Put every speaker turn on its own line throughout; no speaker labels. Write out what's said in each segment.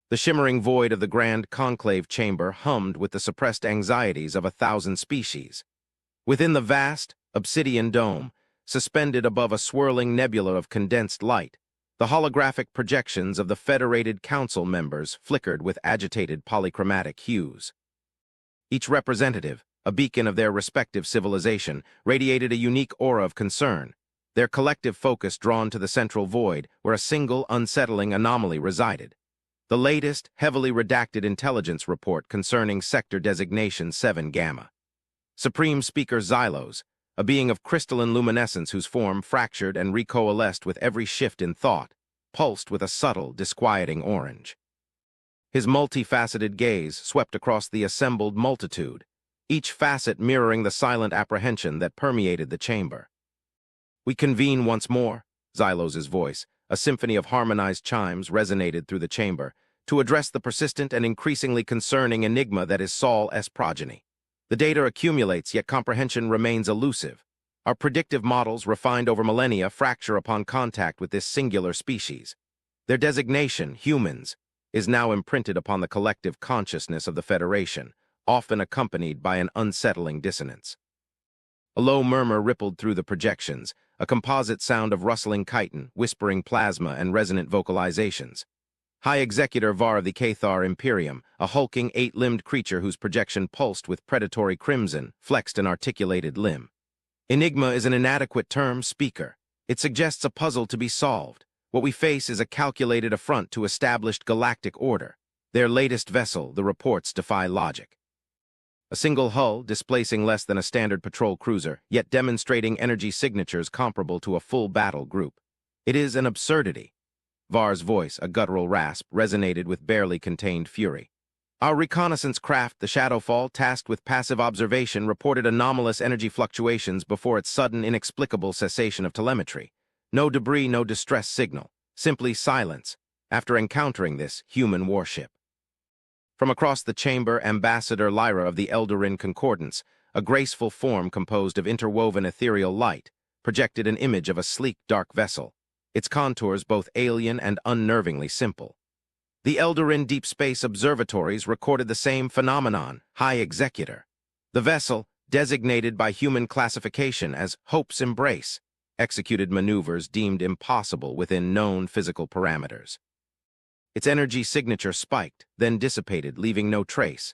The shimmering void of the grand conclave chamber hummed with the suppressed anxieties of 1,000 species. Within the vast, obsidian dome, suspended above a swirling nebula of condensed light, the holographic projections of the Federated Council members flickered with agitated polychromatic hues. Each representative, a beacon of their respective civilization, radiated a unique aura of concern, their collective focus drawn to the central void where a single unsettling anomaly resided. The latest, heavily redacted intelligence report concerning Sector Designation 7 Gamma. Supreme Speaker Xylos, a being of crystalline luminescence whose form fractured and recoalesced with every shift in thought, pulsed with a subtle, disquieting orange. His multifaceted gaze swept across the assembled multitude, each facet mirroring the silent apprehension that permeated the chamber. "We convene once more," Xylos's voice, a symphony of harmonized chimes, resonated through the chamber, to address the persistent and increasingly concerning enigma that is Sol's progeny. The data accumulates, yet comprehension remains elusive. Our predictive models, refined over millennia, fracture upon contact with this singular species. Their designation, humans, is now imprinted upon the collective consciousness of the Federation, often accompanied by an unsettling dissonance. A low murmur rippled through the projections, a composite sound of rustling chitin, whispering plasma, and resonant vocalizations. High Executor Var of the Cathar Imperium, a hulking, 8-limbed creature whose projection pulsed with predatory crimson, flexed an articulated limb. Enigma is an inadequate term, Speaker. It suggests a puzzle to be solved. What we face is a calculated affront to established galactic order. Their latest vessel, the reports defy logic. A single hull, displacing less than a standard patrol cruiser, yet demonstrating energy signatures comparable to a full battle group. It is an absurdity. Var's voice, a guttural rasp, resonated with barely contained fury. Our reconnaissance craft, the Shadowfall, tasked with passive observation, reported anomalous energy fluctuations before its sudden, inexplicable cessation of telemetry. No debris, no distress signal, simply silence, after encountering this human warship. From across the chamber, Ambassador Lyra of the Eldarin Concordance, a graceful form composed of interwoven ethereal light, projected an image of a sleek, dark vessel, its contours both alien and unnervingly simple. The Eldarin Deep Space Observatories recorded the same phenomenon, High Executor. The vessel, designated by human classification as Hope's Embrace, executed maneuvers deemed impossible within known physical parameters. Its energy signature spiked, then dissipated, leaving no trace.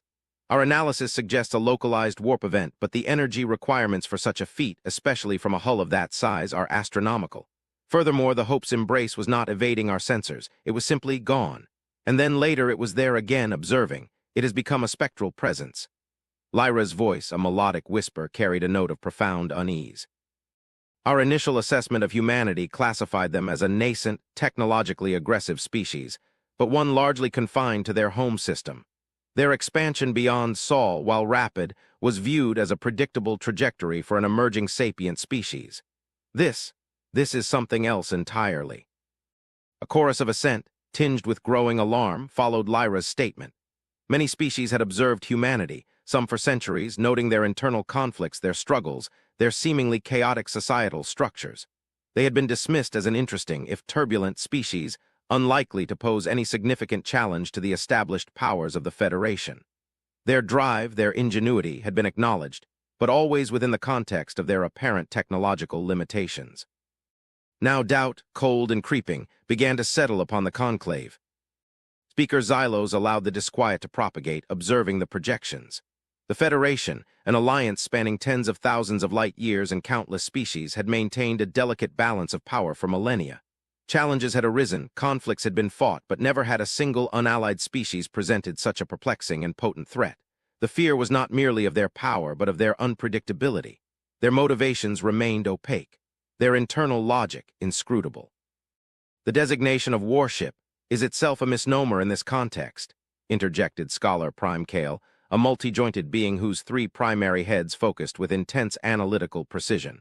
Our analysis suggests a localized warp event, but the energy requirements for such a feat, especially from a hull of that size, are astronomical. Furthermore, the Hope's Embrace was not evading our sensors. It was simply gone. And then later it was there again, observing. It has become a spectral presence. Lyra's voice, a melodic whisper, carried a note of profound unease. Our initial assessment of humanity classified them as a nascent, technologically aggressive species, but one largely confined to their home system. Their expansion beyond Sol, while rapid, was viewed as a predictable trajectory for an emerging sapient species. This is something else entirely. A chorus of assent, tinged with growing alarm, followed Lyra's statement. Many species had observed humanity, some for centuries, noting their internal conflicts, their struggles, their seemingly chaotic societal structures. They had been dismissed as an interesting, if turbulent, species, unlikely to pose any significant challenge to the established powers of the Federation. Their drive, their ingenuity, had been acknowledged, but always within the context of their apparent technological limitations. Now doubt, cold and creeping, began to settle upon the conclave. Speaker Xylos allowed the disquiet to propagate, observing the projections. The Federation, an alliance spanning tens of thousands of light years and countless species, had maintained a delicate balance of power for millennia. Challenges had arisen, conflicts had been fought, but never had a single unallied species presented such a perplexing and potent threat. The fear was not merely of their power, but of their unpredictability. Their motivations remained opaque, their internal logic inscrutable. The designation of Warship is itself a misnomer in this context, interjected Scholar Prime Kale, a multi-jointed being whose 3 primary heads focused with intense analytical precision.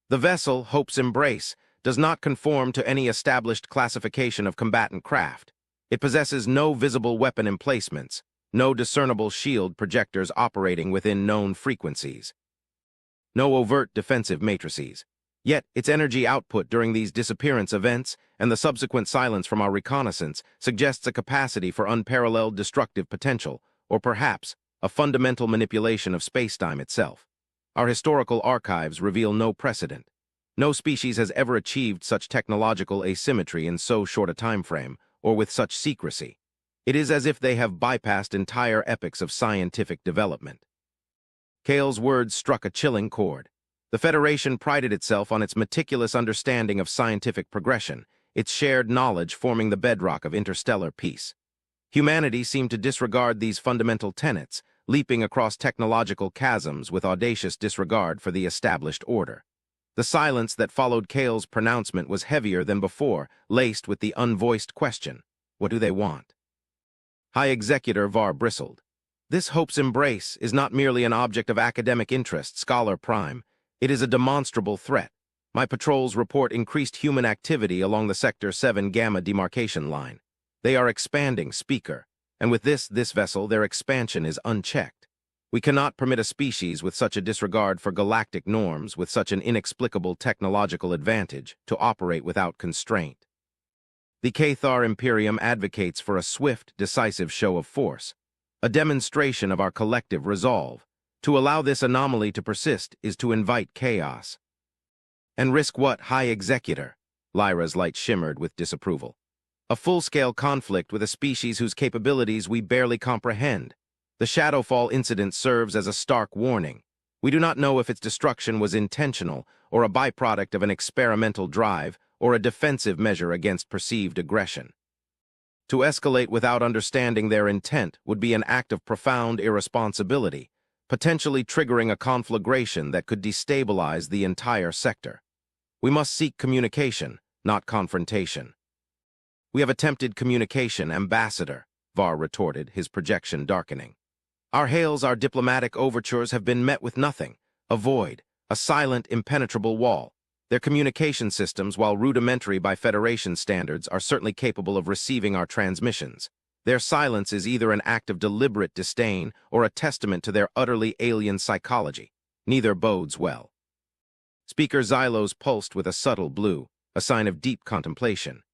The vessel, Hope's Embrace, does not conform to any established classification of combatant craft. It possesses no visible weapon emplacements, no discernible shield projectors operating within known frequencies, no overt defensive matrices. Yet, its energy output during these disappearance events and the subsequent silence from our reconnaissance suggests a capacity for unparalleled destructive potential, or perhaps a fundamental manipulation of spacetime itself. Our historical archives reveal no precedent. No species has ever achieved such technological asymmetry in so short a time frame, or with such secrecy. It is as if they have bypassed entire epochs of scientific development. Cale's words struck a chilling chord. The Federation prided itself on its meticulous understanding of scientific progression, its shared knowledge forming the bedrock of interstellar peace. Humanity seemed to disregard these fundamental tenets, leaping across technological chasms with audacious disregard for the established order. The silence that followed Cale's pronouncement was heavier than before, laced with the unvoiced question, "What do they want?" High Executor Var bristled. "This hope's embrace is not merely an object of academic interest, Scholar Prime. It is a demonstrable threat. My patrols report increased human activity along the Sector 7 Gamma demarcation line. They are expanding, Speaker, and with this vessel, their expansion is unchecked. We cannot permit a species with such a disregard for galactic norms, with such an inexplicable technological advantage, to operate without constraint. The Cathar Imperium advocates for a swift, decisive show of force, a demonstration of our collective resolve. To allow this anomaly to persist is to invite chaos." "And risk what, High Executor?" Lyra's light shimmered with disapproval. "A full-scale conflict with a species whose capabilities we barely comprehend. The Shadowfall incident serves as a stark warning. We do not know if its destruction was intentional, or a byproduct of an experimental drive, or a defensive measure against perceived aggression. To escalate without understanding their intent would be an act of profound irresponsibility, potentially triggering a conflagration that could destabilize the entire sector. We must seek communication, not confrontation." "We have attempted communication, Ambassador," Var retorted, his projection darkening. "Our hails, our diplomatic overtures have been met with nothing, a void, a silent, impenetrable wall. Their communication systems, while rudimentary by Federation standards, are certainly capable of receiving our transmissions. Their silence is either an act of deliberate disdain or a testament to their utterly alien psychology. Neither bodes well." Speaker Xylos pulsed with a subtle blue, a sign of deep contemplation.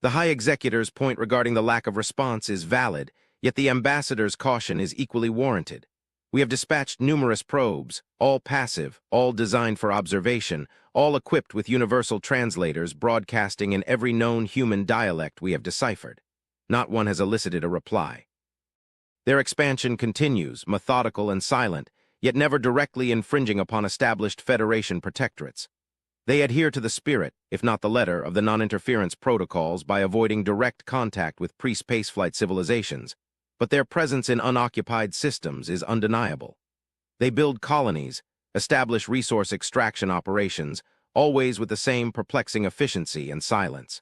"The High Executor's point regarding the lack of response is valid, yet the Ambassador's caution is equally warranted. We have dispatched numerous probes, all passive, all designed for observation, all equipped with universal translators broadcasting in every known human dialect we have deciphered. Not one has elicited a reply. Their expansion continues, methodical and silent, yet never directly infringing upon established Federation protectorates. They adhere to the spirit, if not the letter, of the non-interference protocols by avoiding direct contact with pre-spaceflight civilizations, but their presence in unoccupied systems is undeniable. They build colonies, establish resource extraction operations, always with the same perplexing efficiency and silence.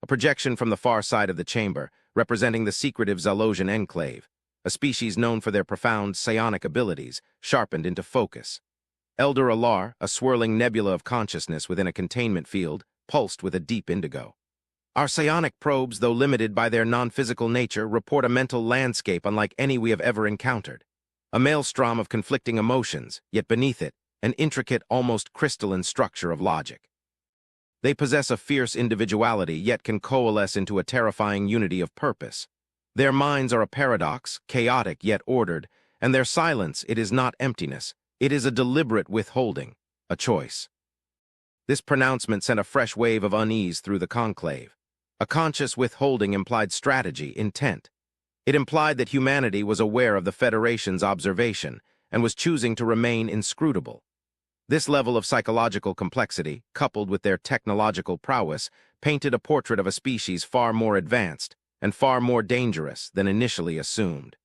A projection from the far side of the chamber, representing the secretive Zalosian enclave, a species known for their profound psionic abilities, sharpened into focus. Elder Alar, a swirling nebula of consciousness within a containment field, pulsed with a deep indigo. "Our psionic probes, though limited by their non-physical nature, report a mental landscape unlike any we have ever encountered. A maelstrom of conflicting emotions, yet beneath it, an intricate, almost crystalline structure of logic. They possess a fierce individuality, yet can coalesce into a terrifying unity of purpose. Their minds are a paradox, chaotic yet ordered, and their silence, it is not emptiness, it is a deliberate withholding, a choice." This pronouncement sent a fresh wave of unease through the conclave. A conscious withholding implied strategy, intent. It implied that humanity was aware of the Federation's observation and was choosing to remain inscrutable. This level of psychological complexity, coupled with their technological prowess, painted a portrait of a species far more advanced and far more dangerous than initially assumed.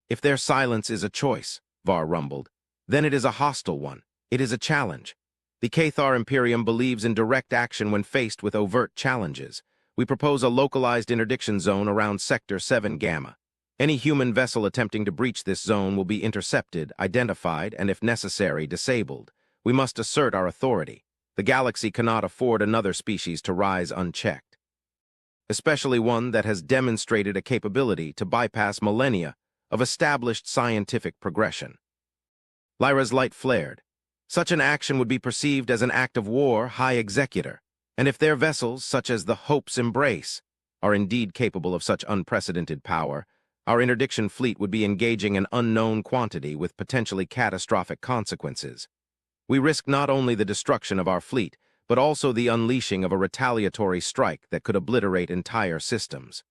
"If their silence is a choice," Var rumbled, "then it is a hostile one. It is a challenge. The Cathar Imperium believes in direct action when faced with overt challenges. We propose a localized interdiction zone around Sector 7 Gamma. Any human vessel attempting to breach this zone will be intercepted, identified, and if necessary, disabled. We must assert our authority. The galaxy cannot afford another species to rise unchecked, especially one that has demonstrated a capability to bypass millennia of established scientific progression." Lyra's light flared. "Such an action would be perceived as an act of war, High Executor, And if their vessels, such as the Hope's Embrace, are indeed capable of such unprecedented power, our interdiction fleet would be engaging an unknown quantity with potentially catastrophic consequences. We risk not only the destruction of our fleet, but also the unleashing of a retaliatory strike that could obliterate entire systems.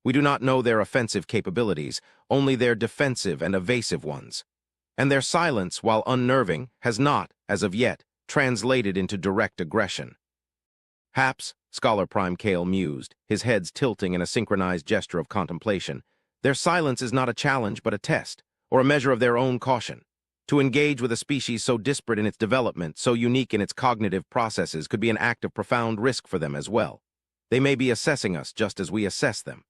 We do not know their offensive capabilities, only their defensive and evasive ones. And their silence, while unnerving, has not, as of yet, translated into direct aggression. Haps, Scholar Prime Kale mused, his head tilting in a synchronized gesture of contemplation. Their silence is not a challenge but a test, or a measure of their own caution. To engage with a species so disparate in its development, so unique in its cognitive processes, could be an act of profound risk for them as well. They may be assessing us just as we assess them.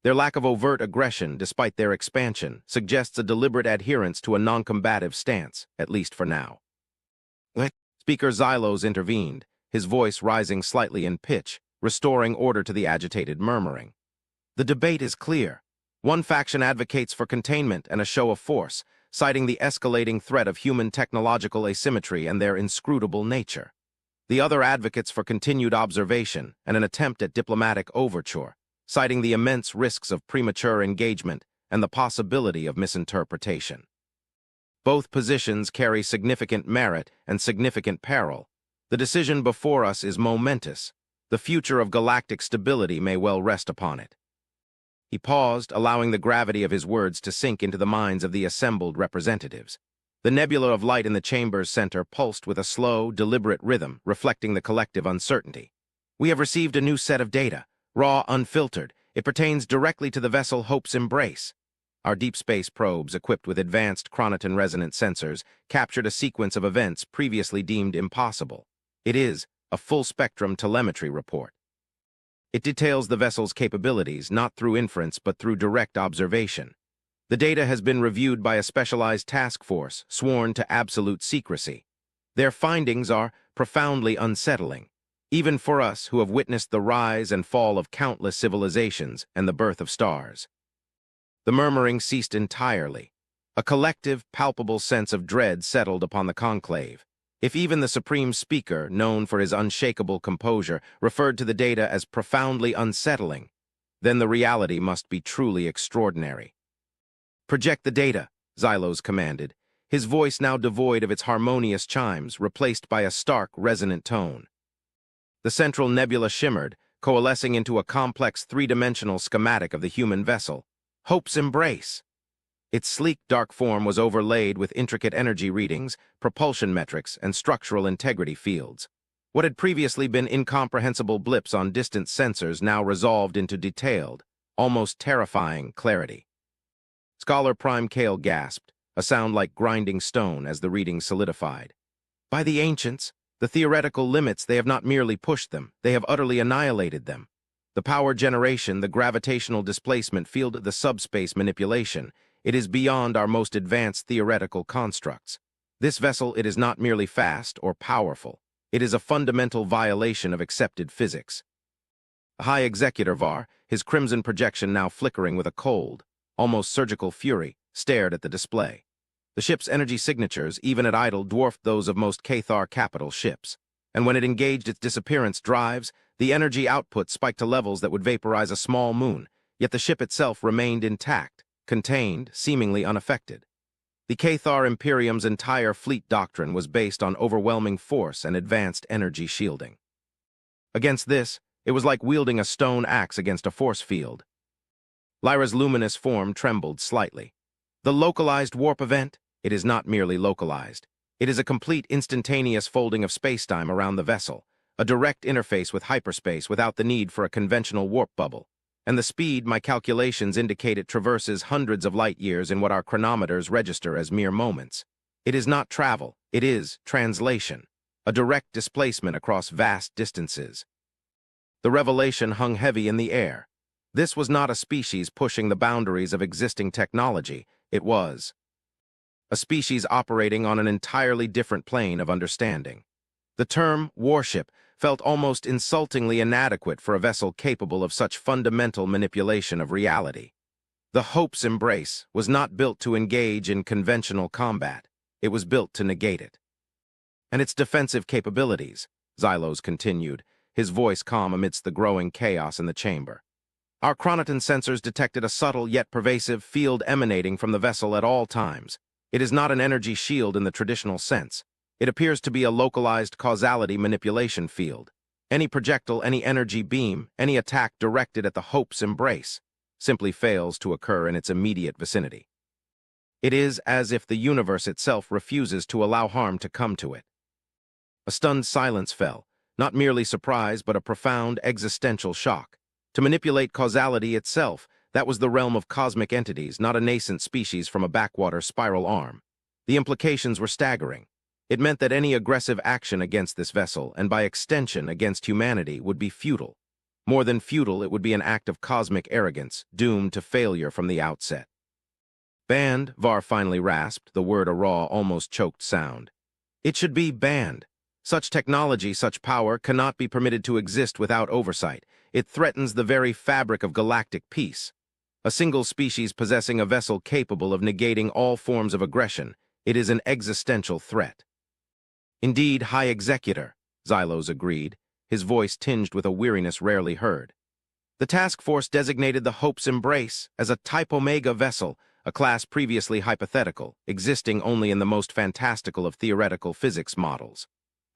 Their lack of overt aggression, despite their expansion, suggests a deliberate adherence to a non-combative stance, at least for now. Speaker Xylos intervened, his voice rising slightly in pitch, restoring order to the agitated murmuring. The debate is clear. One faction advocates for containment and a show of force, citing the escalating threat of human technological asymmetry and their inscrutable nature. The other advocates for continued observation and an attempt at diplomatic overture, citing the immense risks of premature engagement and the possibility of misinterpretation. Both positions carry significant merit and significant peril. The decision before us is momentous. The future of galactic stability may well rest upon it. He paused, allowing the gravity of his words to sink into the minds of the assembled representatives. The nebula of light in the chamber's center pulsed with a slow, deliberate rhythm, reflecting the collective uncertainty. We have received a new set of data, raw, unfiltered. It pertains directly to the vessel Hope's Embrace. Our deep space probes, equipped with advanced chronoton resonant sensors, captured a sequence of events previously deemed impossible. It is a full-spectrum telemetry report. It details the vessel's capabilities not through inference but through direct observation. The data has been reviewed by a specialized task force sworn to absolute secrecy. Their findings are profoundly unsettling, even for us who have witnessed the rise and fall of countless civilizations and the birth of stars. The murmuring ceased entirely. A collective, palpable sense of dread settled upon the conclave. If even the Supreme Speaker, known for his unshakable composure, referred to the data as profoundly unsettling, then the reality must be truly extraordinary. "Project the data," Xylos commanded, his voice now devoid of its harmonious chimes, replaced by a stark, resonant tone. The central nebula shimmered, coalescing into a complex three-dimensional schematic of the human vessel, Hope's Embrace. Its sleek, dark form was overlaid with intricate energy readings, propulsion metrics, and structural integrity fields. What had previously been incomprehensible blips on distant sensors now resolved into detailed, almost terrifying clarity. Scholar Prime Kale gasped, a sound like grinding stone as the readings solidified. By the ancients, the theoretical limits, they have not merely pushed them, they have utterly annihilated them. The power generation, the gravitational displacement field, the subspace manipulation, it is beyond our most advanced theoretical constructs. This vessel, it is not merely fast or powerful. It is a fundamental violation of accepted physics. The High Executor Var, his crimson projection now flickering with a cold, almost surgical fury, stared at the display. The ship's energy signatures, even at idle, dwarfed those of most Cathar capital ships. And when it engaged its disappearance drives, the energy output spiked to levels that would vaporize a small moon, yet the ship itself remained intact, contained, seemingly unaffected. The Cathar Imperium's entire fleet doctrine was based on overwhelming force and advanced energy shielding. Against this, it was like wielding a stone axe against a force field. Lyra's luminous form trembled slightly. The localized warp event? It is not merely localized. It is a complete instantaneous folding of spacetime around the vessel, a direct interface with hyperspace without the need for a conventional warp bubble. And the speed, my calculations indicate, it traverses hundreds of light-years in what our chronometers register as mere moments. It is not travel, it is translation, a direct displacement across vast distances. The revelation hung heavy in the air. This was not a species pushing the boundaries of existing technology, it was a species operating on an entirely different plane of understanding. The term warship felt almost insultingly inadequate for a vessel capable of such fundamental manipulation of reality. The Hope's Embrace was not built to engage in conventional combat. It was built to negate it. And its defensive capabilities, Xylos continued, his voice calm amidst the growing chaos in the chamber. Our chronoton sensors detected a subtle yet pervasive field emanating from the vessel at all times. It is not an energy shield in the traditional sense. It appears to be a localized causality manipulation field. Any projectile, any energy beam, any attack directed at the Hope's embrace simply fails to occur in its immediate vicinity. It is as if the universe itself refuses to allow harm to come to it. A stunned silence fell, not merely surprise but a profound existential shock. To manipulate causality itself, that was the realm of cosmic entities, not a nascent species from a backwater spiral arm. The implications were staggering. It meant that any aggressive action against this vessel, and by extension against humanity, would be futile. More than futile, it would be an act of cosmic arrogance, doomed to failure from the outset. Banned, Var finally rasped, the word a raw, almost choked sound. It should be banned. Such technology, such power, cannot be permitted to exist without oversight. It threatens the very fabric of galactic peace. A single species possessing a vessel capable of negating all forms of aggression, it is an existential threat. Indeed, High Executor, Xylos agreed, his voice tinged with a weariness rarely heard. The task force designated the Hope's Embrace as a Type Omega vessel, a class previously hypothetical, existing only in the most fantastical of theoretical physics models.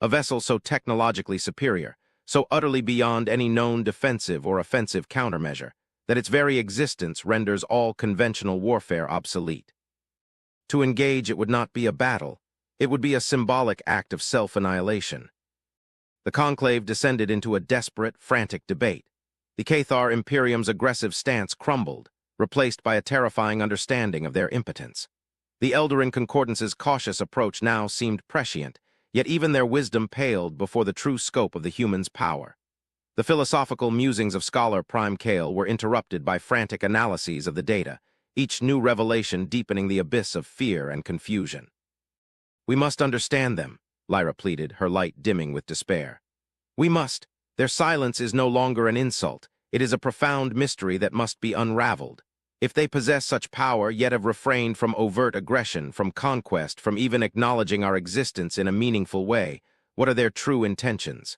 A vessel so technologically superior, so utterly beyond any known defensive or offensive countermeasure, that its very existence renders all conventional warfare obsolete. To engage, it would not be a battle. It would be a symbolic act of self-annihilation. The conclave descended into a desperate, frantic debate. The Cathar Imperium's aggressive stance crumbled, replaced by a terrifying understanding of their impotence. The Eldarin Concordance's cautious approach now seemed prescient, yet even their wisdom paled before the true scope of the human's power. The philosophical musings of Scholar Prime Kale were interrupted by frantic analyses of the data, each new revelation deepening the abyss of fear and confusion. "We must understand them," Lyra pleaded, her light dimming with despair. "We must. Their silence is no longer an insult. It is a profound mystery that must be unraveled. If they possess such power, yet have refrained from overt aggression, from conquest, from even acknowledging our existence in a meaningful way, what are their true intentions?"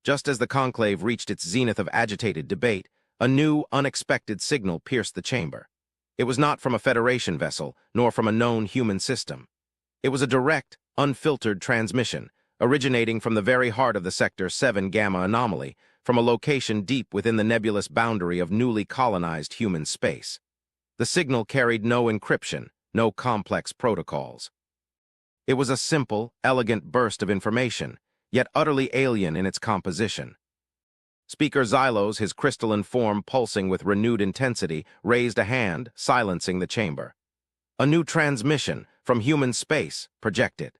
Just as the conclave reached its zenith of agitated debate, a new, unexpected signal pierced the chamber. It was not from a Federation vessel, nor from a known human system. It was a direct, unfiltered transmission, originating from the very heart of the Sector 7 Gamma anomaly, from a location deep within the nebulous boundary of newly colonized human space. The signal carried no encryption, no complex protocols. It was a simple, elegant burst of information, yet utterly alien in its composition. Speaker Xylos, his crystalline form pulsing with renewed intensity, raised a hand, silencing the chamber. A new transmission from human space projected.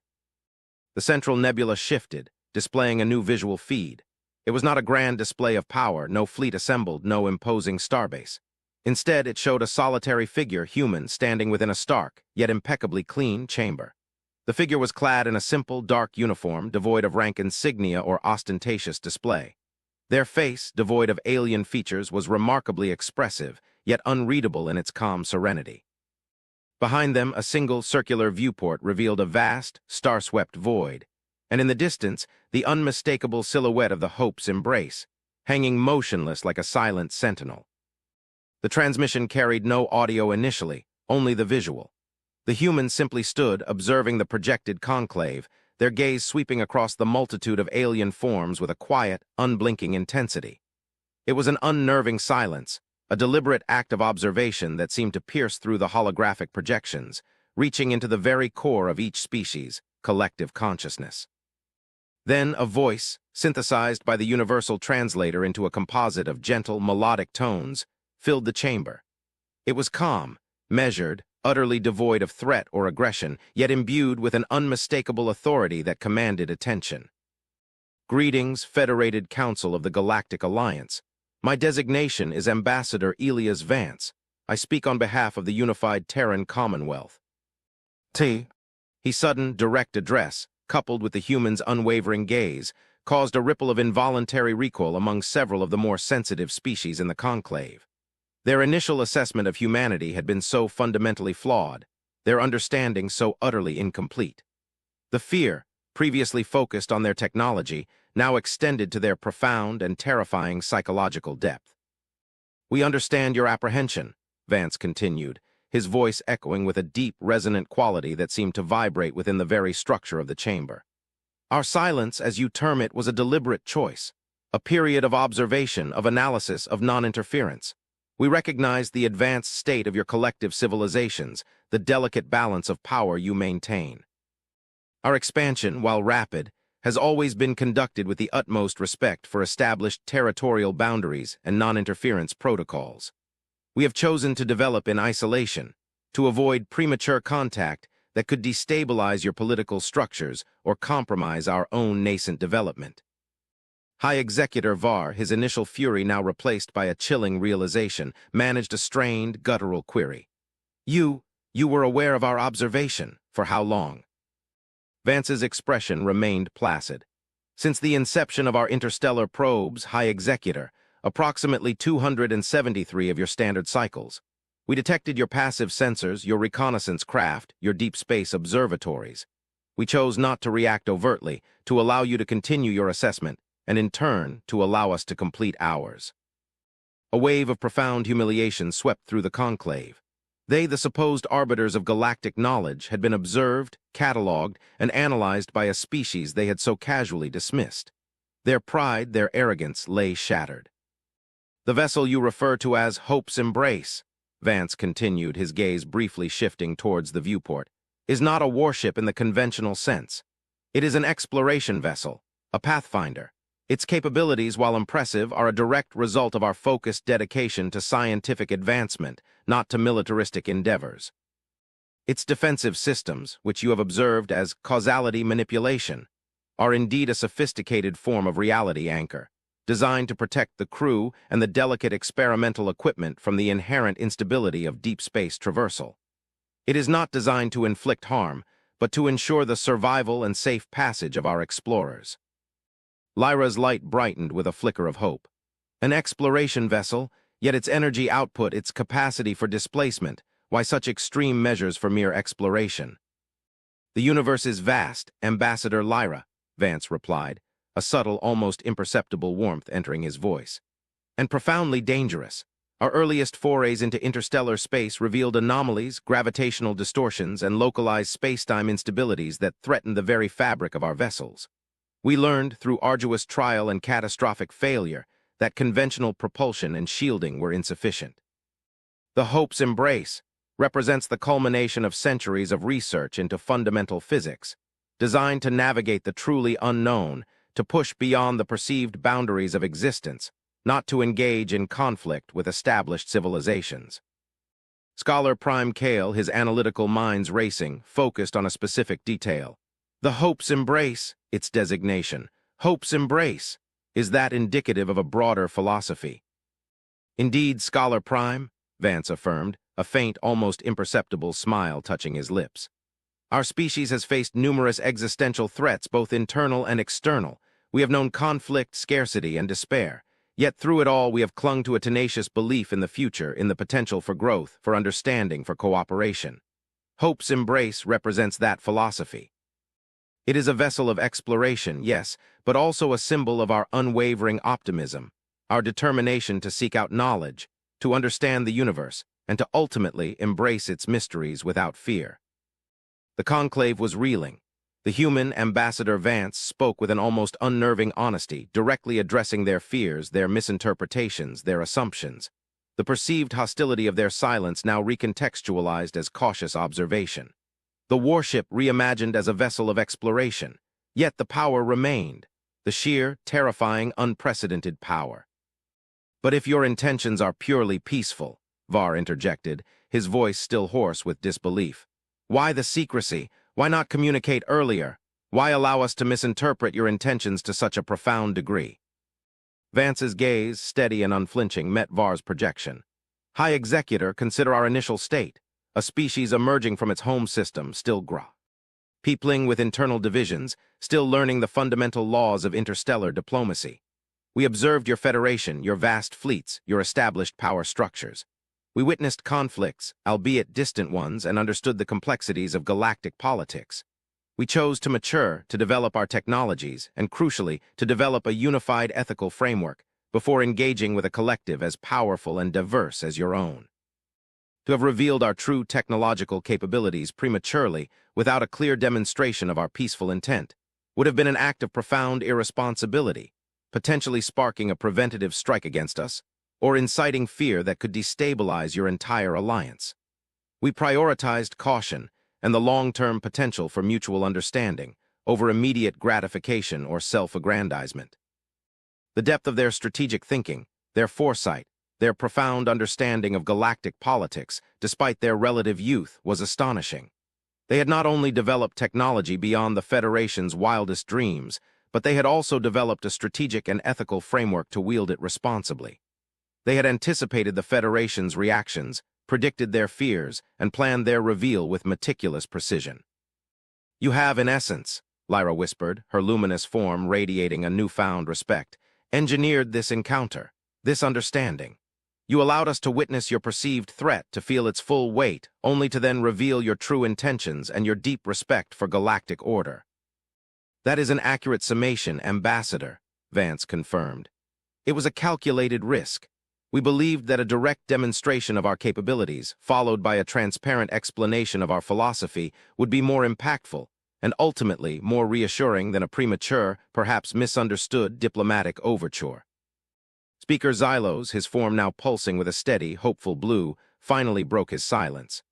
The central nebula shifted, displaying a new visual feed. It was not a grand display of power, no fleet assembled, no imposing starbase. Instead, it showed a solitary figure, human, standing within a stark, yet impeccably clean chamber. The figure was clad in a simple, dark uniform, devoid of rank insignia or ostentatious display. Their face, devoid of alien features, was remarkably expressive, yet unreadable in its calm serenity. Behind them, a single circular viewport revealed a vast, star-swept void, and in the distance, the unmistakable silhouette of the Hope's Embrace, hanging motionless like a silent sentinel. The transmission carried no audio initially, only the visual. The humans simply stood, observing the projected conclave, their gaze sweeping across the multitude of alien forms with a quiet, unblinking intensity. It was an unnerving silence, a deliberate act of observation that seemed to pierce through the holographic projections, reaching into the very core of each species' collective consciousness. Then a voice, synthesized by the universal translator into a composite of gentle, melodic tones, filled the chamber. It was calm, measured, utterly devoid of threat or aggression, yet imbued with an unmistakable authority that commanded attention. "Greetings, Federated Council of the Galactic Alliance. My designation is Ambassador Elias Vance. I speak on behalf of the unified Terran Commonwealth." His sudden, direct address, coupled with the human's unwavering gaze, caused a ripple of involuntary recoil among several of the more sensitive species in the conclave. Their initial assessment of humanity had been so fundamentally flawed, their understanding so utterly incomplete. The fear, previously focused on their technology, now extended to their profound and terrifying psychological depth. "We understand your apprehension," Vance continued, his voice echoing with a deep, resonant quality that seemed to vibrate within the very structure of the chamber. "Our silence, as you term it, was a deliberate choice, a period of observation, of analysis, of non-interference. We recognize the advanced state of your collective civilizations, the delicate balance of power you maintain. Our expansion, while rapid, has always been conducted with the utmost respect for established territorial boundaries and non-interference protocols. We have chosen to develop in isolation, to avoid premature contact that could destabilize your political structures or compromise our own nascent development." High Executor Var, his initial fury now replaced by a chilling realization, managed a strained, guttural query. You were aware of our observation. For how long?" Vance's expression remained placid. "Since the inception of our interstellar probes, High Executor, approximately 273 of your standard cycles. We detected your passive sensors, your reconnaissance craft, your deep space observatories. We chose not to react overtly, to allow you to continue your assessment, and in turn, to allow us to complete ours." A wave of profound humiliation swept through the conclave. They, the supposed arbiters of galactic knowledge, had been observed, catalogued, and analyzed by a species they had so casually dismissed. Their pride, their arrogance lay shattered. "The vessel you refer to as Hope's Embrace," Vance continued, his gaze briefly shifting towards the viewport, "is not a warship in the conventional sense. It is an exploration vessel, a pathfinder. Its capabilities, while impressive, are a direct result of our focused dedication to scientific advancement, not to militaristic endeavors. Its defensive systems, which you have observed as causality manipulation, are indeed a sophisticated form of reality anchor, designed to protect the crew and the delicate experimental equipment from the inherent instability of deep space traversal. It is not designed to inflict harm, but to ensure the survival and safe passage of our explorers." Lyra's light brightened with a flicker of hope. "An exploration vessel, yet its energy output, its capacity for displacement, why such extreme measures for mere exploration?" "The universe is vast, Ambassador Lyra," Vance replied, a subtle, almost imperceptible warmth entering his voice. "And profoundly dangerous. Our earliest forays into interstellar space revealed anomalies, gravitational distortions, and localized space-time instabilities that threatened the very fabric of our vessels. We learned, through arduous trial and catastrophic failure, that conventional propulsion and shielding were insufficient. The Hope's Embrace represents the culmination of centuries of research into fundamental physics, designed to navigate the truly unknown, to push beyond the perceived boundaries of existence, not to engage in conflict with established civilizations." Scholar Prime Kale, his analytical minds racing, focused on a specific detail. "The Hope's Embrace, its designation, Hope's Embrace, is that indicative of a broader philosophy?" "Indeed, Scholar Prime," Vance affirmed, a faint, almost imperceptible smile touching his lips. "Our species has faced numerous existential threats, both internal and external. We have known conflict, scarcity, and despair. Yet through it all, we have clung to a tenacious belief in the future, in the potential for growth, for understanding, for cooperation. Hope's Embrace represents that philosophy. It is a vessel of exploration, yes, but also a symbol of our unwavering optimism, our determination to seek out knowledge, to understand the universe, and to ultimately embrace its mysteries without fear." The conclave was reeling. The human Ambassador Vance spoke with an almost unnerving honesty, directly addressing their fears, their misinterpretations, their assumptions. The perceived hostility of their silence now recontextualized as cautious observation. The warship reimagined as a vessel of exploration, yet the power remained, the sheer, terrifying, unprecedented power. "But if your intentions are purely peaceful," Var interjected, his voice still hoarse with disbelief, "why the secrecy? Why not communicate earlier? Why allow us to misinterpret your intentions to such a profound degree?" Vance's gaze, steady and unflinching, met Var's projection. "High Executor, consider our initial state, a species emerging from its home system, still peopling with internal divisions, still learning the fundamental laws of interstellar diplomacy. We observed your federation, your vast fleets, your established power structures. We witnessed conflicts, albeit distant ones, and understood the complexities of galactic politics. We chose to mature, to develop our technologies, and crucially, to develop a unified ethical framework before engaging with a collective as powerful and diverse as your own. To have revealed our true technological capabilities prematurely without a clear demonstration of our peaceful intent would have been an act of profound irresponsibility, potentially sparking a preventative strike against us, or inciting fear that could destabilize your entire alliance. We prioritized caution and the long-term potential for mutual understanding over immediate gratification or self-aggrandizement. The depth of their strategic thinking, their foresight, their profound understanding of galactic politics, despite their relative youth, was astonishing. They had not only developed technology beyond the Federation's wildest dreams, but they had also developed a strategic and ethical framework to wield it responsibly. They had anticipated the Federation's reactions, predicted their fears, and planned their reveal with meticulous precision. "You have, in essence," Lyra whispered, her luminous form radiating a newfound respect, "engineered this encounter, this understanding. You allowed us to witness your perceived threat, to feel its full weight, only to then reveal your true intentions and your deep respect for galactic order." "That is an accurate summation, Ambassador," Vance confirmed. "It was a calculated risk. We believed that a direct demonstration of our capabilities, followed by a transparent explanation of our philosophy, would be more impactful and ultimately more reassuring than a premature, perhaps misunderstood diplomatic overture." Speaker Xylos, his form now pulsing with a steady, hopeful blue, finally broke his silence.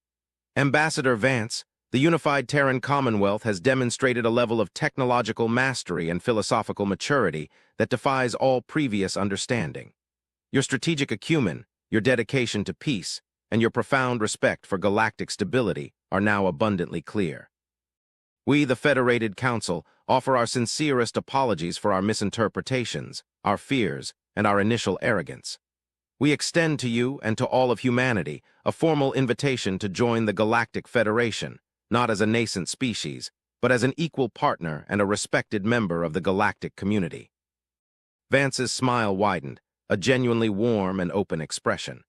"Ambassador Vance, the unified Terran Commonwealth has demonstrated a level of technological mastery and philosophical maturity that defies all previous understanding. Your strategic acumen, your dedication to peace, and your profound respect for galactic stability are now abundantly clear. We, the Federated Council, offer our sincerest apologies for our misinterpretations, our fears, and our initial arrogance. We extend to you and to all of humanity a formal invitation to join the Galactic Federation, not as a nascent species, but as an equal partner and a respected member of the galactic community." Vance's smile widened, a genuinely warm and open expression.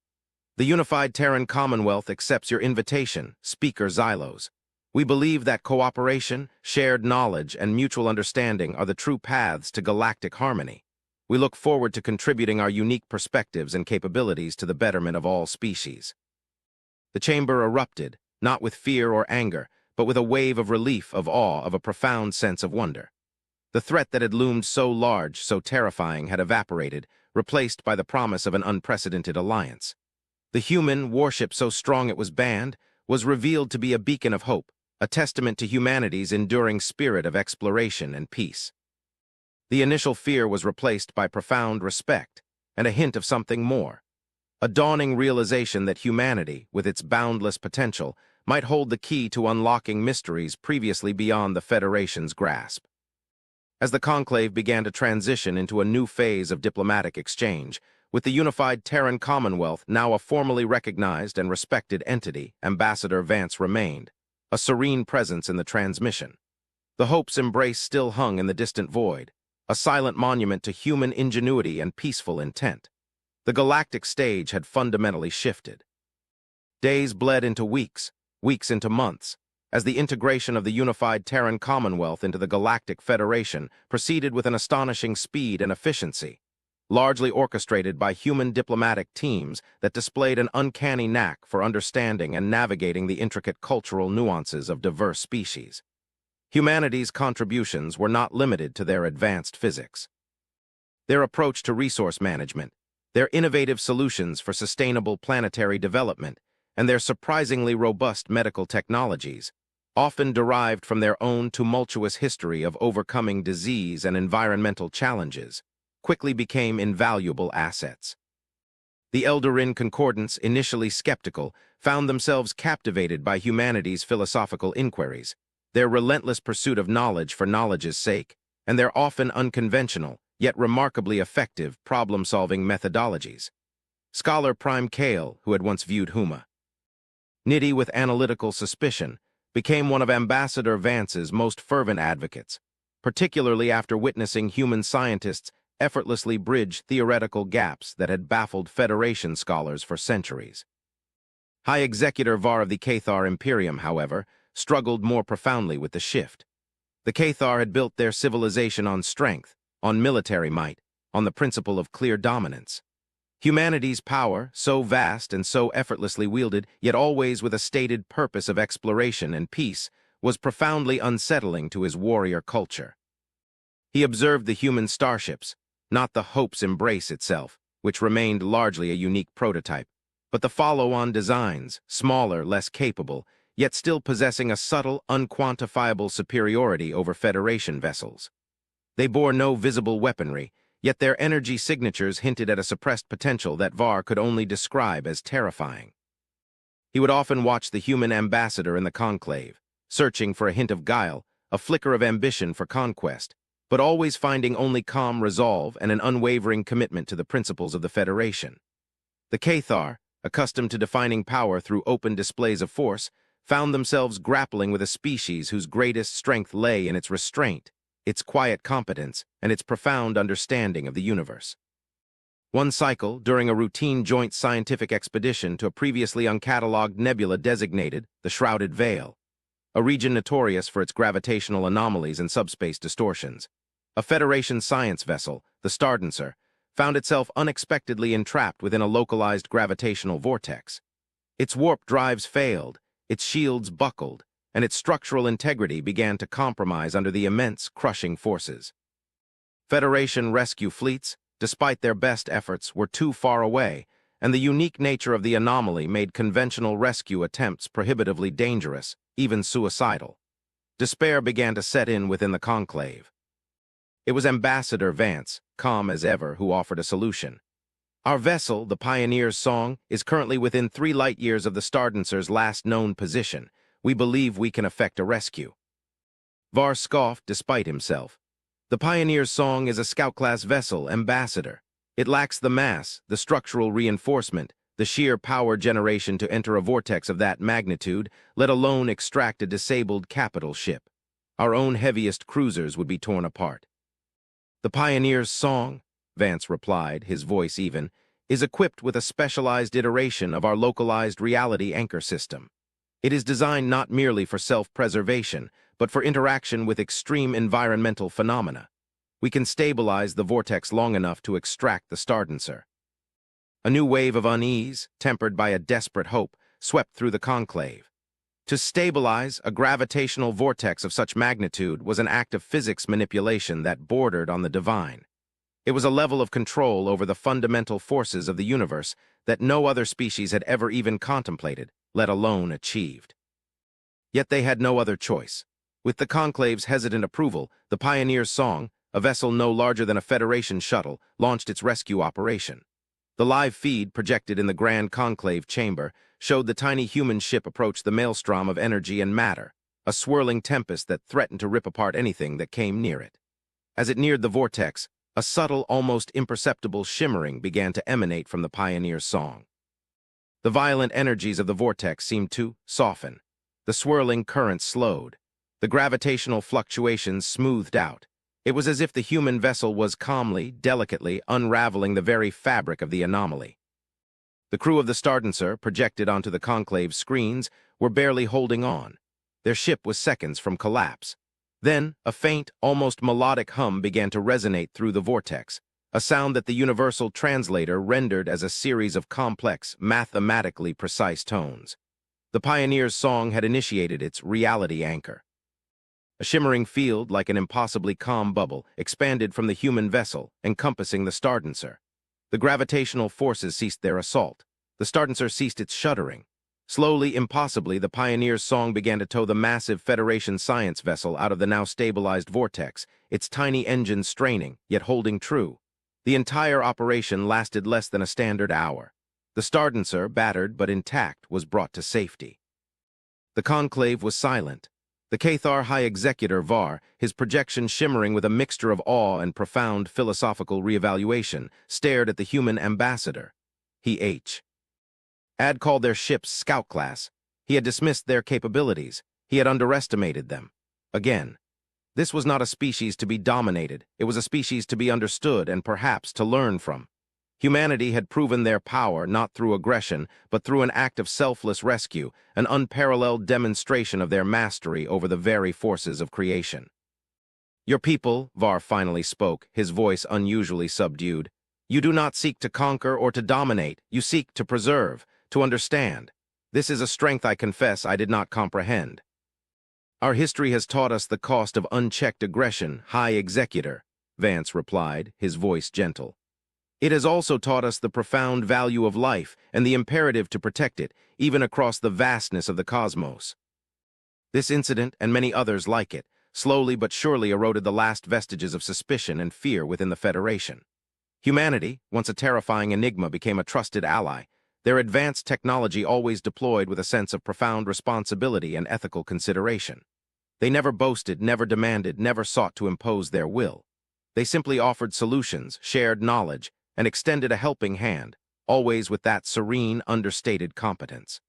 "The unified Terran Commonwealth accepts your invitation, Speaker Xylos. We believe that cooperation, shared knowledge, and mutual understanding are the true paths to galactic harmony. We look forward to contributing our unique perspectives and capabilities to the betterment of all species." The chamber erupted, not with fear or anger, but with a wave of relief, of awe, of a profound sense of wonder. The threat that had loomed so large, so terrifying, had evaporated, replaced by the promise of an unprecedented alliance. The human warship, so strong it was banned, was revealed to be a beacon of hope, a testament to humanity's enduring spirit of exploration and peace. The initial fear was replaced by profound respect and a hint of something more, a dawning realization that humanity, with its boundless potential, might hold the key to unlocking mysteries previously beyond the Federation's grasp. As the conclave began to transition into a new phase of diplomatic exchange, with the unified Terran Commonwealth now a formally recognized and respected entity, Ambassador Vance remained, a serene presence in the transmission. The Hope's embrace still hung in the distant void, a silent monument to human ingenuity and peaceful intent. The galactic stage had fundamentally shifted. Days bled into weeks, weeks into months, as the integration of the unified Terran Commonwealth into the Galactic Federation proceeded with an astonishing speed and efficiency, largely orchestrated by human diplomatic teams that displayed an uncanny knack for understanding and navigating the intricate cultural nuances of diverse species. Humanity's contributions were not limited to their advanced physics. Their approach to resource management, their innovative solutions for sustainable planetary development, and their surprisingly robust medical technologies, often derived from their own tumultuous history of overcoming disease and environmental challenges, quickly became invaluable assets. The Eldarin Concordants, initially skeptical, found themselves captivated by humanity's philosophical inquiries, their relentless pursuit of knowledge for knowledge's sake, and their often unconventional, yet remarkably effective problem-solving methodologies. Scholar Prime Kale, who had once viewed Huma Niddy with analytical suspicion, became one of Ambassador Vance's most fervent advocates, particularly after witnessing human scientists effortlessly bridge theoretical gaps that had baffled Federation scholars for centuries. High Executor Var of the Cathar Imperium, however, struggled more profoundly with the shift. The Cathar had built their civilization on strength, on military might, on the principle of clear dominance. Humanity's power, so vast and so effortlessly wielded, yet always with a stated purpose of exploration and peace, was profoundly unsettling to his warrior culture. He observed the human starships, not the Hope's Embrace itself, which remained largely a unique prototype, but the follow-on designs, smaller, less capable, yet still possessing a subtle, unquantifiable superiority over Federation vessels. They bore no visible weaponry, yet their energy signatures hinted at a suppressed potential that Var could only describe as terrifying. He would often watch the human ambassador in the conclave, searching for a hint of guile, a flicker of ambition for conquest, but always finding only calm resolve and an unwavering commitment to the principles of the Federation. The Cathar, accustomed to defining power through open displays of force, found themselves grappling with a species whose greatest strength lay in its restraint, its quiet competence, and its profound understanding of the universe. One cycle, during a routine joint scientific expedition to a previously uncatalogued nebula designated the Shrouded Veil, a region notorious for its gravitational anomalies and subspace distortions, a Federation science vessel, the Stardancer, found itself unexpectedly entrapped within a localized gravitational vortex. Its warp drives failed, its shields buckled, and its structural integrity began to compromise under the immense, crushing forces. Federation rescue fleets, despite their best efforts, were too far away, and the unique nature of the anomaly made conventional rescue attempts prohibitively dangerous, even suicidal. Despair began to set in within the conclave. It was Ambassador Vance, calm as ever, who offered a solution. Our vessel, the Pioneer's Song, is currently within 3 light-years of the Stardancer's last known position. We believe we can effect a rescue. Var scoffed despite himself. The Pioneer's Song is a scout-class vessel, Ambassador. It lacks the mass, the structural reinforcement, the sheer power generation to enter a vortex of that magnitude, let alone extract a disabled capital ship. Our own heaviest cruisers would be torn apart. The Pioneer's Song, Vance replied, his voice even, is equipped with a specialized iteration of our localized reality anchor system. It is designed not merely for self-preservation, but for interaction with extreme environmental phenomena. We can stabilize the vortex long enough to extract the Stardancer. A new wave of unease, tempered by a desperate hope, swept through the conclave. To stabilize a gravitational vortex of such magnitude was an act of physics manipulation that bordered on the divine. It was a level of control over the fundamental forces of the universe that no other species had ever even contemplated, let alone achieved. Yet they had no other choice. With the conclave's hesitant approval, the Pioneer's Song, a vessel no larger than a Federation shuttle, launched its rescue operation. The live feed projected in the Grand Conclave chamber showed the tiny human ship approach the maelstrom of energy and matter, a swirling tempest that threatened to rip apart anything that came near it. As it neared the vortex, a subtle, almost imperceptible shimmering began to emanate from the Pioneer's Song. The violent energies of the vortex seemed to soften. The swirling currents slowed. The gravitational fluctuations smoothed out. It was as if the human vessel was calmly, delicately unraveling the very fabric of the anomaly. The crew of the Stardancer, projected onto the conclave's screens, were barely holding on. Their ship was seconds from collapse. Then, a faint, almost melodic hum began to resonate through the vortex, a sound that the universal translator rendered as a series of complex, mathematically precise tones. The Pioneer's Song had initiated its reality anchor. A shimmering field, like an impossibly calm bubble, expanded from the human vessel, encompassing the Stardancer. The gravitational forces ceased their assault. The Stardancer ceased its shuddering. Slowly, impossibly, the Pioneer's Song began to tow the massive Federation science vessel out of the now stabilized vortex, its tiny engines straining, yet holding true. The entire operation lasted less than a standard hour. The Stardancer, battered but intact, was brought to safety. The conclave was silent. The Cathar High Executor Var, his projection shimmering with a mixture of awe and profound philosophical reevaluation, stared at the human ambassador. He had called their ships scout class. He had dismissed their capabilities. He had underestimated them. Again. This was not a species to be dominated. It was a species to be understood and perhaps to learn from. Humanity had proven their power not through aggression, but through an act of selfless rescue, an unparalleled demonstration of their mastery over the very forces of creation. Your people, Var finally spoke, his voice unusually subdued. You do not seek to conquer or to dominate, you seek to preserve, to understand. This is a strength I confess I did not comprehend. Our history has taught us the cost of unchecked aggression, High Executor, Vance replied, his voice gentle. It has also taught us the profound value of life and the imperative to protect it, even across the vastness of the cosmos. This incident, and many others like it, slowly but surely eroded the last vestiges of suspicion and fear within the Federation. Humanity, once a terrifying enigma, became a trusted ally, their advanced technology always deployed with a sense of profound responsibility and ethical consideration. They never boasted, never demanded, never sought to impose their will. They simply offered solutions, shared knowledge, and extended a helping hand, always with that serene, understated competence.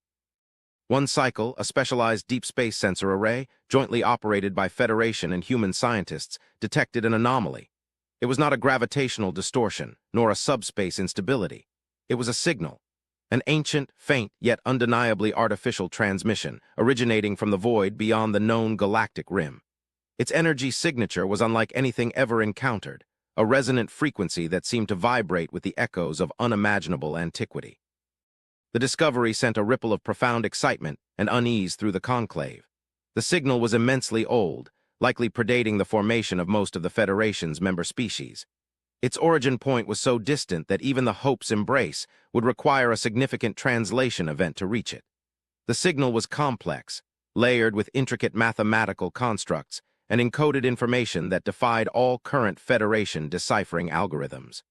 One cycle, a specialized deep space sensor array, jointly operated by Federation and human scientists, detected an anomaly. It was not a gravitational distortion, nor a subspace instability. It was a signal, an ancient, faint, yet undeniably artificial transmission, originating from the void beyond the known galactic rim. Its energy signature was unlike anything ever encountered, a resonant frequency that seemed to vibrate with the echoes of unimaginable antiquity. The discovery sent a ripple of profound excitement and unease through the conclave. The signal was immensely old, likely predating the formation of most of the Federation's member species. Its origin point was so distant that even the Hope's embrace would require a significant translation event to reach it. The signal was complex, layered with intricate mathematical constructs, and encoded information that defied all current Federation deciphering algorithms.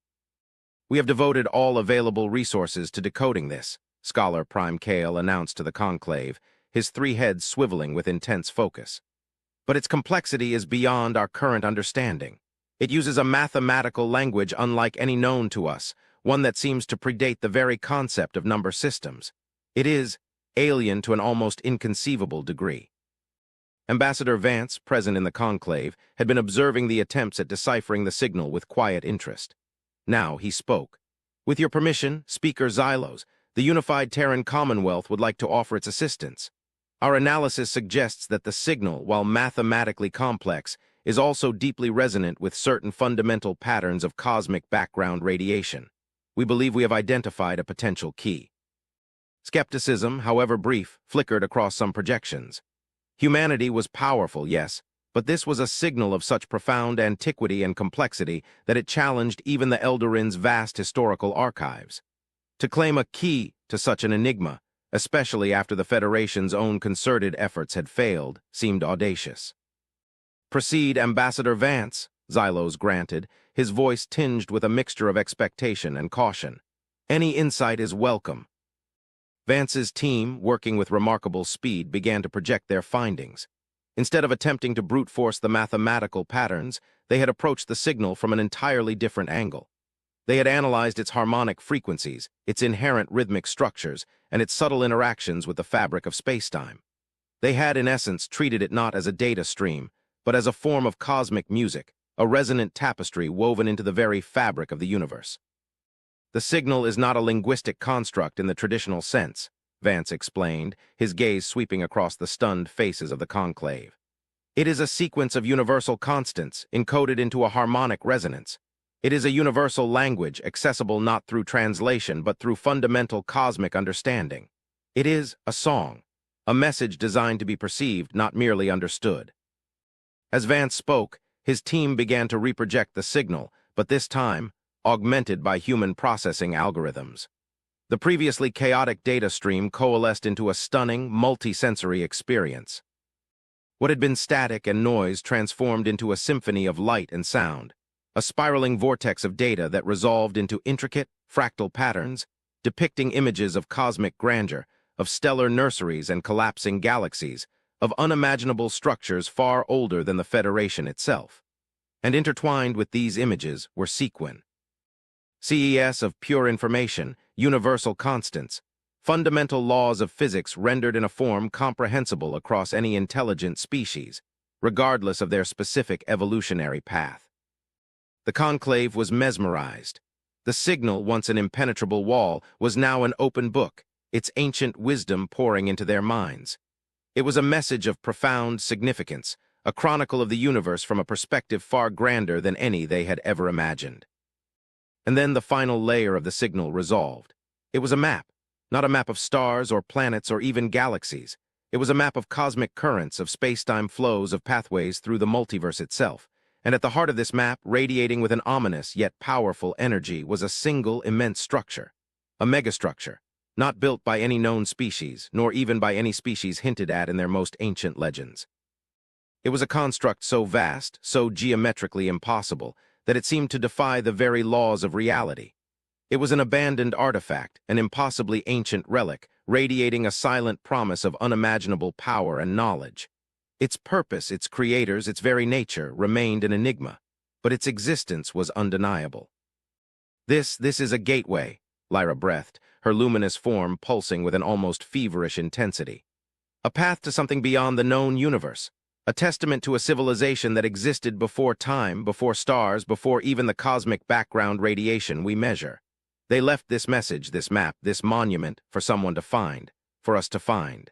We have devoted all available resources to decoding this, Scholar Prime Kale announced to the conclave, his three heads swiveling with intense focus. But its complexity is beyond our current understanding. It uses a mathematical language unlike any known to us, one that seems to predate the very concept of number systems. It is alien to an almost inconceivable degree. Ambassador Vance, present in the conclave, had been observing the attempts at deciphering the signal with quiet interest. Now he spoke. With your permission, Speaker Xylos, the unified Terran Commonwealth would like to offer its assistance. Our analysis suggests that the signal, while mathematically complex, is also deeply resonant with certain fundamental patterns of cosmic background radiation. We believe we have identified a potential key. Skepticism, however brief, flickered across some projections. Humanity was powerful, yes, but this was a signal of such profound antiquity and complexity that it challenged even the Eldarin's vast historical archives. To claim a key to such an enigma, especially after the Federation's own concerted efforts had failed, seemed audacious. Proceed, Ambassador Vance, Xylos granted, his voice tinged with a mixture of expectation and caution. Any insight is welcome. Vance's team, working with remarkable speed, began to project their findings. Instead of attempting to brute force the mathematical patterns, they had approached the signal from an entirely different angle. They had analyzed its harmonic frequencies, its inherent rhythmic structures, and its subtle interactions with the fabric of spacetime. They had, in essence, treated it not as a data stream, but as a form of cosmic music, a resonant tapestry woven into the very fabric of the universe. The signal is not a linguistic construct in the traditional sense, Vance explained, his gaze sweeping across the stunned faces of the conclave. It is a sequence of universal constants encoded into a harmonic resonance. It is a universal language accessible not through translation but through fundamental cosmic understanding. It is a song, a message designed to be perceived, not merely understood. As Vance spoke, his team began to reproject the signal, but this time, augmented by human processing algorithms. The previously chaotic data stream coalesced into a stunning, multi-sensory experience. What had been static and noise transformed into a symphony of light and sound, a spiraling vortex of data that resolved into intricate, fractal patterns, depicting images of cosmic grandeur, of stellar nurseries and collapsing galaxies, of unimaginable structures far older than the Federation itself. And intertwined with these images were CES of pure information, universal constants, fundamental laws of physics rendered in a form comprehensible across any intelligent species, regardless of their specific evolutionary path. The conclave was mesmerized. The signal, once an impenetrable wall, was now an open book, its ancient wisdom pouring into their minds. It was a message of profound significance, a chronicle of the universe from a perspective far grander than any they had ever imagined. And then the final layer of the signal resolved. It was a map, not a map of stars or planets or even galaxies. It was a map of cosmic currents, of space-time flows, of pathways through the multiverse itself. And at the heart of this map, radiating with an ominous yet powerful energy, was a single immense structure, a megastructure, not built by any known species, nor even by any species hinted at in their most ancient legends. It was a construct so vast, so geometrically impossible, that it seemed to defy the very laws of reality. It was an abandoned artifact, an impossibly ancient relic, radiating a silent promise of unimaginable power and knowledge. Its purpose, its creators, its very nature remained an enigma, but its existence was undeniable. This is a gateway, Lyra breathed, her luminous form pulsing with an almost feverish intensity. A path to something beyond the known universe, a testament to a civilization that existed before time, before stars, before even the cosmic background radiation we measure. They left this message, this map, this monument for someone to find, for us to find.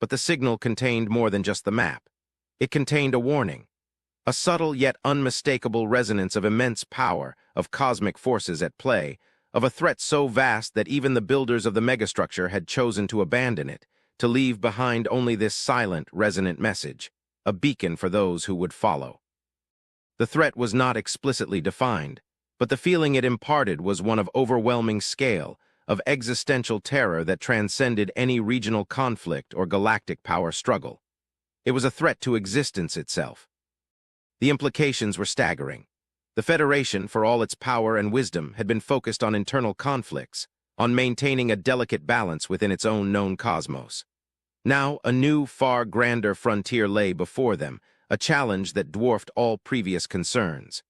But the signal contained more than just the map. It contained a warning, a subtle yet unmistakable resonance of immense power, of cosmic forces at play, of a threat so vast that even the builders of the megastructure had chosen to abandon it, to leave behind only this silent, resonant message, a beacon for those who would follow. The threat was not explicitly defined, but the feeling it imparted was one of overwhelming scale, of existential terror that transcended any regional conflict or galactic power struggle. It was a threat to existence itself. The implications were staggering. The Federation, for all its power and wisdom, had been focused on internal conflicts, on maintaining a delicate balance within its own known cosmos. Now, a new, far grander frontier lay before them, a challenge that dwarfed all previous concerns.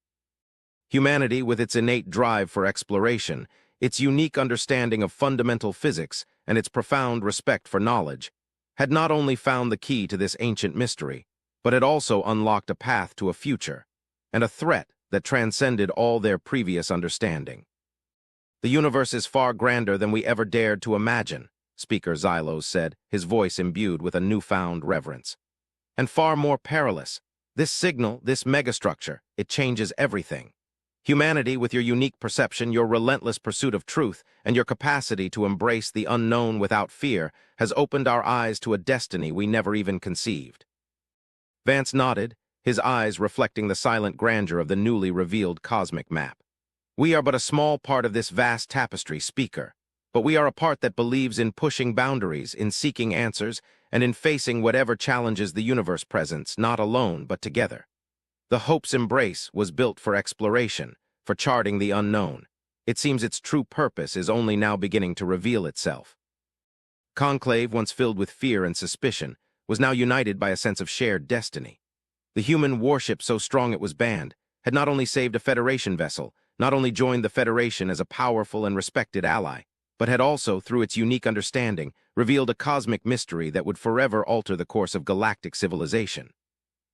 Humanity, with its innate drive for exploration, its unique understanding of fundamental physics, and its profound respect for knowledge, had not only found the key to this ancient mystery, but had also unlocked a path to a future, and a threat that transcended all their previous understanding. The universe is far grander than we ever dared to imagine, Speaker Xylos said, his voice imbued with a newfound reverence. And far more perilous. This signal, this megastructure, it changes everything. Humanity, with your unique perception, your relentless pursuit of truth, and your capacity to embrace the unknown without fear, has opened our eyes to a destiny we never even conceived. Vance nodded, his eyes reflecting the silent grandeur of the newly revealed cosmic map. We are but a small part of this vast tapestry, Speaker, but we are a part that believes in pushing boundaries, in seeking answers, and in facing whatever challenges the universe presents, not alone, but together. The Hope's embrace was built for exploration, for charting the unknown. It seems its true purpose is only now beginning to reveal itself. Conclave, once filled with fear and suspicion, was now united by a sense of shared destiny. The human warship, so strong it was banned, had not only saved a Federation vessel, not only joined the Federation as a powerful and respected ally, but had also, through its unique understanding, revealed a cosmic mystery that would forever alter the course of galactic civilization.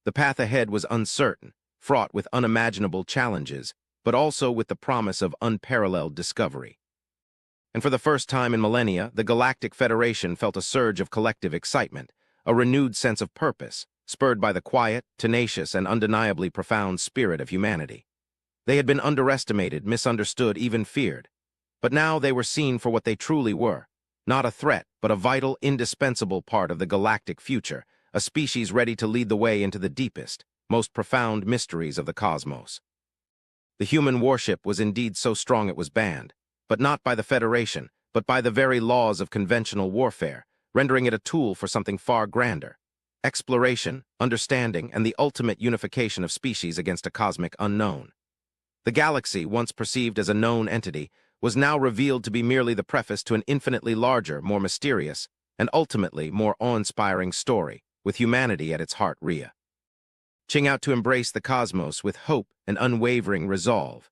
The path ahead was uncertain, fraught with unimaginable challenges, but also with the promise of unparalleled discovery. And for the first time in millennia, the Galactic Federation felt a surge of collective excitement, a renewed sense of purpose, spurred by the quiet, tenacious, and undeniably profound spirit of humanity. They had been underestimated, misunderstood, even feared. But now they were seen for what they truly were, not a threat, but a vital, indispensable part of the galactic future, a species ready to lead the way into the deepest, most profound mysteries of the cosmos. The human warship was indeed so strong it was banned, but not by the Federation, but by the very laws of conventional warfare, rendering it a tool for something far grander: exploration, understanding, and the ultimate unification of species against a cosmic unknown. The galaxy, once perceived as a known entity, was now revealed to be merely the preface to an infinitely larger, more mysterious, and ultimately more awe-inspiring story, with humanity at its heart, Rhea. Reaching out to embrace the cosmos with hope and unwavering resolve.